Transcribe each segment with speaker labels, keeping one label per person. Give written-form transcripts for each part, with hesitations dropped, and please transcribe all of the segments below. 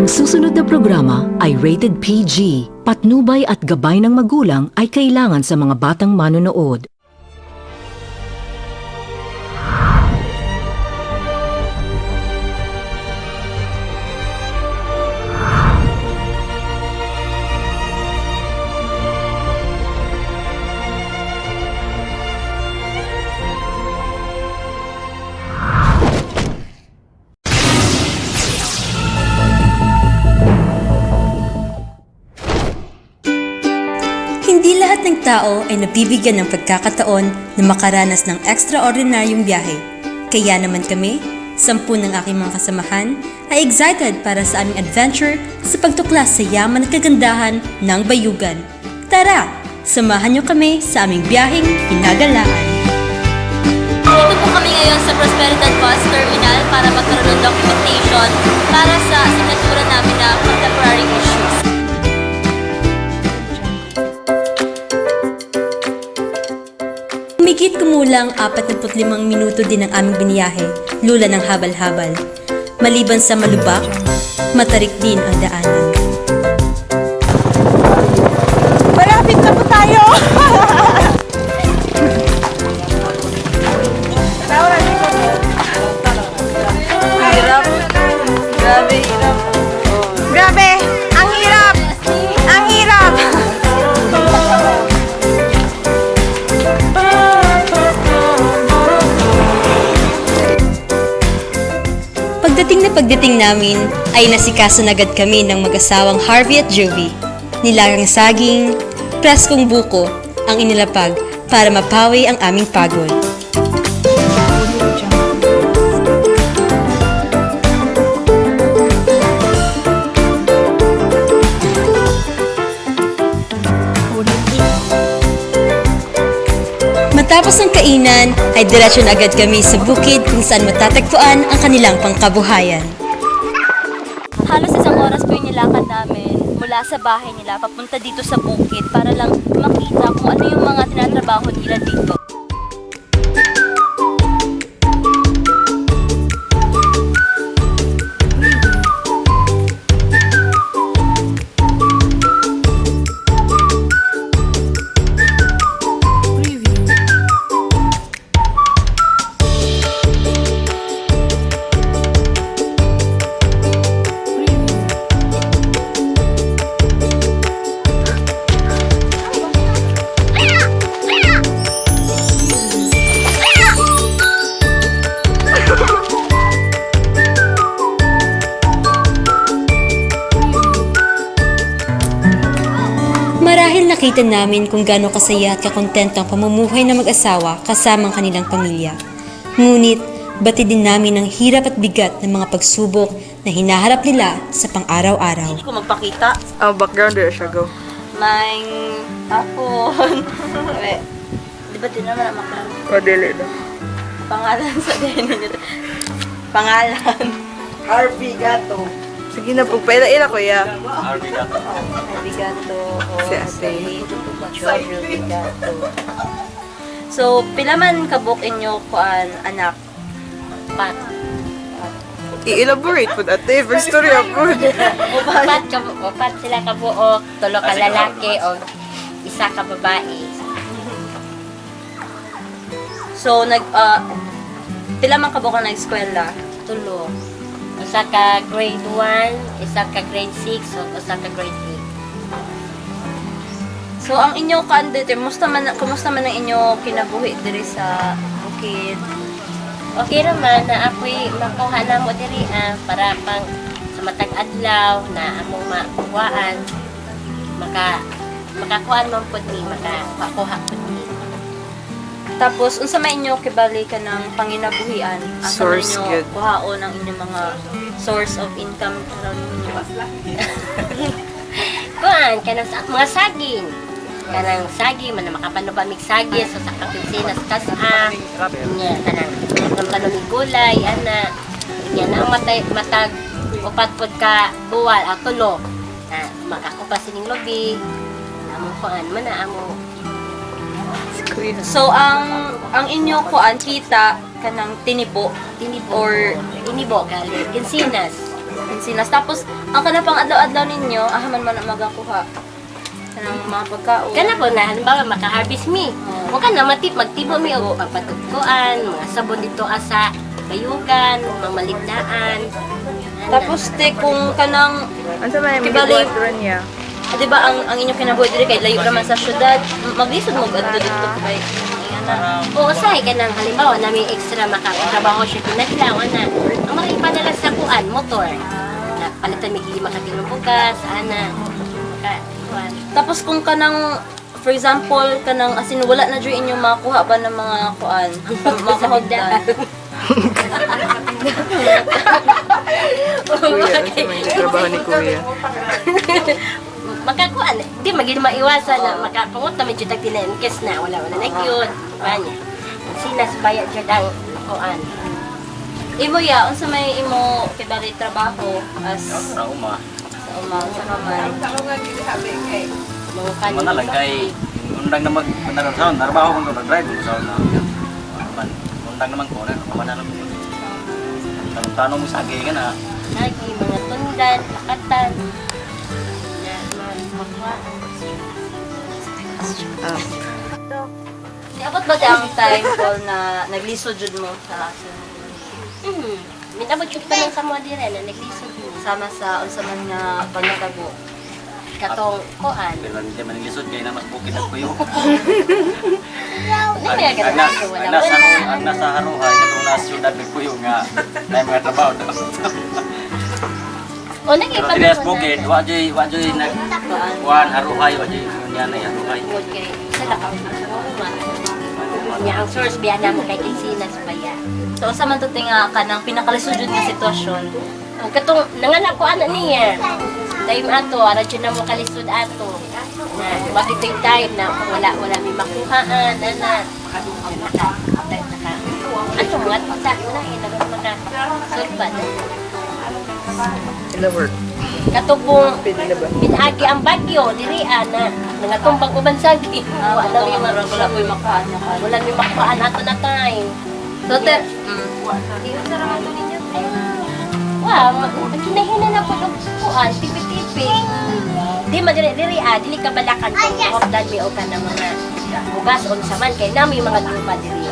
Speaker 1: Ang susunod na programa ay rated PG. Patnubay at gabay ng magulang ay kailangan sa mga batang manonood.
Speaker 2: Hindi lahat ng tao ay nabibigyan ng pagkakataon na makaranas ng extraordinaryong biyahe. Kaya naman kami, 10 ng aking mga kasamahan, ay excited para sa aming adventure sa pagtuklas sa yaman at kagandahan ng Bayugan. Tara, samahan niyo kami sa aming biyaheng pinagalaan.
Speaker 3: Dito po kami ngayon sa Prosperidad Bus Terminal para magkaroon ng documentation para sa asignatura namin na contemporary issues.
Speaker 2: Humigit kumulang 45 minuto din ang aming biniyahe, lula ng habal-habal. Maliban sa malubak, matarik din ang daanan.
Speaker 4: Malapit na po tayo! Hirap. Grabe, hirap. Grabe! Ang hirap! Ang hirap!
Speaker 2: Pagdating namin ay nasikaso na agad kami ng mag-asawang Harvey at Jovi. Nilagang saging, preskong buko ang inilapag para mapawi ang aming pagod. Matapos ng kainan ay diretso na agad kami sa bukid kung saan matatagpuan ang kanilang pangkabuhayan.
Speaker 3: Halos isang oras po yung nilakad namin mula sa bahay nila papunta dito sa bukid para lang makita kung ano yung mga tinatrabaho nila dito.
Speaker 2: Marahil nakita namin kung gaano kasaya at kakontento ang pamumuhay ng mag-asawa kasama ang kanilang pamilya. Ngunit, batid din namin ang hirap at bigat ng mga pagsubok na hinaharap nila sa pang-araw-araw.
Speaker 3: Hindi ko magpakita.
Speaker 4: Oh, background there siya, go.
Speaker 3: May hapon. Di ba din naman ang makarang
Speaker 4: O, dili na.
Speaker 3: pangalan sa din nito? Pangalan.
Speaker 4: Harvey Gato. Sige na po, paila-ila ko ya.
Speaker 3: Bigato.
Speaker 4: Si ate.
Speaker 3: Jojo Bigato. So, pila man kabuk inyo kuan anak? Pat.
Speaker 4: I-elaborate po ate, first story ako.
Speaker 5: Upat sila kabuok, tulo ka lalaki o isa ka babae.
Speaker 3: So, pila man kabuk ang nag-eskwela?
Speaker 5: Tulo. Isa ka grade 1, isa ka grade 6, o isa ka grade 8.
Speaker 3: So, ang inyo kandidate, kumusta man ang inyo kinabuhi diri sa bukid?
Speaker 5: Okay naman na ako'y makuha na mo diri para pang sa matag adlaw na among makuhaan makakuhaan mo pud ni makakuha pud ni.
Speaker 3: Tapos, unsa may inyo kibali ka ng panginabuhian? Asa man
Speaker 4: Source
Speaker 3: inyo
Speaker 4: good.
Speaker 3: kuhaon ang inyong mga source of income karon ninyo?
Speaker 5: Kuan kanang sa mga saging. Kanang saging man makapanuba mig saging so sa kapitsinas kasa. Nya kanang kanang gulay ana. Nya na ang matag upat pud ka buwal tulo. Makakupa sining lobi. Amo kuan man na amo.
Speaker 3: So, ang inyo kuan kita kanang tinibo
Speaker 5: Tinibo
Speaker 3: or
Speaker 5: gali kinsinas.
Speaker 3: Ensinas. Tapos, ang kanapang adlaw-adlaw ninyo, ahaman man ang magakuha. Kanang mga pagkaon.
Speaker 5: Kana po na, halimbawa, maka-harvest me. Huwag ka na magtibo mi o pagpatugkuan, mga sabon dito asa, bayugan, mga maligdaan.
Speaker 3: Tapos, te, kung kanang,
Speaker 4: Ano sa may
Speaker 3: Kibali.
Speaker 4: mga niya?
Speaker 3: di ba, ang inyong kinabuhi diri kay layo naman sa syudad, maglisod mo adto dito kay
Speaker 5: Oo, sahi ka nang halimbawa na may extra makakatrabaho siya pinaglawan na ang mga ipadala sa kuan, motor. Na palitan may gili makatilong bugas, ana. Kuan.
Speaker 3: Tapos kung kanang for example kanang asin wala na jud inyong makuha ba ng mga kuan mga hagdan.
Speaker 4: Kuya, ano sa may trabaho ni Kuya?
Speaker 5: Makakuan, di magiging maiwasan na makapungot na medyo tagtinengkes na wala na yun. Kanya. Sinas bayad jud ang kuan.
Speaker 3: Imo ya unsa may imo kibali trabaho as
Speaker 6: Sa uma.
Speaker 3: sa umaw sa kaman.
Speaker 5: Mga kanin.
Speaker 6: Mana lang kay undang na mag narbaho ko nag-drive ko sa na. Man, undang naman ko na mana lang. Tanong mo sa agi na.
Speaker 5: Lagi, mga tundan, lakatan.
Speaker 3: Niabot ba ti ang time Paul na naglisod jud mo sa
Speaker 5: Minabot yung pa lang sa mga dire na naglisod mo.
Speaker 3: sama sa unsa man nga pagtabo.
Speaker 5: Katong kuan.
Speaker 6: Pero hindi man gisod kay na mas bukid ang kuyo.
Speaker 5: Hindi may agad na wala
Speaker 6: Ang nasa haruhay katong nasa syudad ng kuyo nga na mga trabaho.
Speaker 5: O
Speaker 6: Pero
Speaker 5: nag-ipan
Speaker 6: tinas bukid, wa joy nag kuan haruhay wa joy nya na haruhay.
Speaker 5: Sa lakaw. Nya ang source biya na mo kay Sinas Baya.
Speaker 3: So unsa man to tinga kanang pinakalisod jud nga sitwasyon.
Speaker 5: Ang katong nanganak ko ana niya. Time ato, ara dyan na mo kalisod ato. Na, bakit yung time na wala may makuhaan, ana. Ano mga sa una, mga surban.
Speaker 4: Sila work.
Speaker 5: Katubong,
Speaker 4: Pwede na ba?
Speaker 5: pinagi ang bagyo, diri ana. Nangatong ubansagi.
Speaker 3: Wala mo wala ko makuha niya ka.
Speaker 5: Wala may makuhaan ato na time.
Speaker 3: So te,
Speaker 5: Wow, kinahina na po ng kuan, tipi-tipi. Di madiri-diri dili ka balakan kung hopdan mi o ka ng mga bugas o saman kay nami mga lupa diri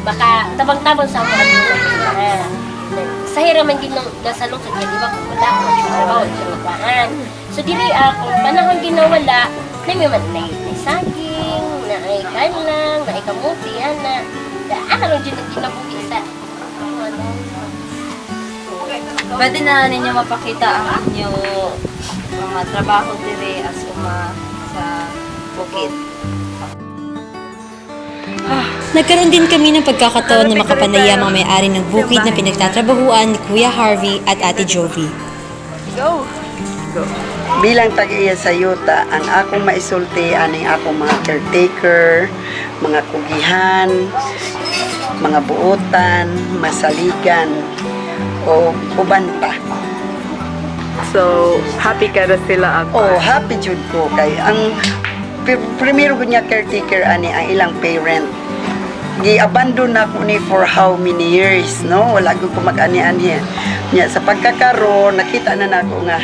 Speaker 5: Baka tabang-tabang sa mga lupa. Sa hiraman din ng nasa lungsod di ba kung wala ko trabaho sa lupahan. So diri kung panahon ginawala, nami man na saging, na ay kanlang, na ay kamuti, ana. Ana rin dyan ginabuhi sa
Speaker 3: pwede na ninyo mapakita ang inyo mga trabaho dire as uma sa bukid.
Speaker 2: Nagkaroon din kami ng pagkakataon na makapanaya mga may-ari ng bukid na pinagtatrabahuan ni Kuya Harvey at Ate Jovi.
Speaker 4: Go! Go.
Speaker 7: Bilang tag-iya sa yuta, ang akong maisulti aning akong mga caretaker, mga kugihan, mga buotan, masaligan, o uban pa.
Speaker 4: So, happy ka na sila ako.
Speaker 7: Oh, happy jud ko kay ang primero gud niya caretaker ani ang ilang parent. Gi-abandon na ko ni for how many years, no? Wala gud ko mag-ani-ani. Nya sa pagkakaroon nakita na nako nga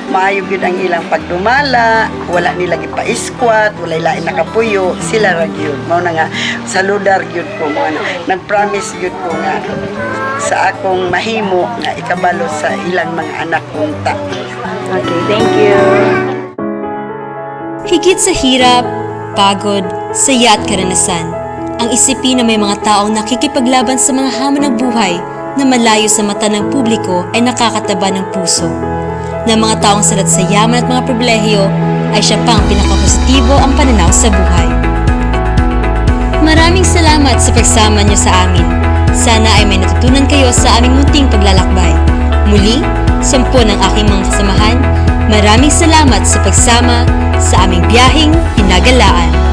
Speaker 7: maayo gyud ang ilang pagdumala, wala nila gipa-squat, wala lain nakapuyo, sila ra gyud. Mao na nga saludar gyud ko mo nag-promise gyud ko nga sa akong mahimo nga ikabalo sa ilang mga anak kong ta.
Speaker 4: Okay, thank you.
Speaker 2: Higit sa hirap, pagod, saya at karanasan, ang isipin na may mga taong nakikipaglaban sa mga hamon ng buhay na malayo sa mata ng publiko ay nakakataba ng puso. Na mga taong salat sa yaman at mga pribilehiyo ay siya pang pinakapositibo ang pananaw sa buhay. Maraming salamat sa pagsama niyo sa amin. Sana ay may natutunan kayo sa aming munting paglalakbay. Muli, 10 ng aking mga kasamahan, maraming salamat sa pagsama sa aming biyaheng hinagalaan.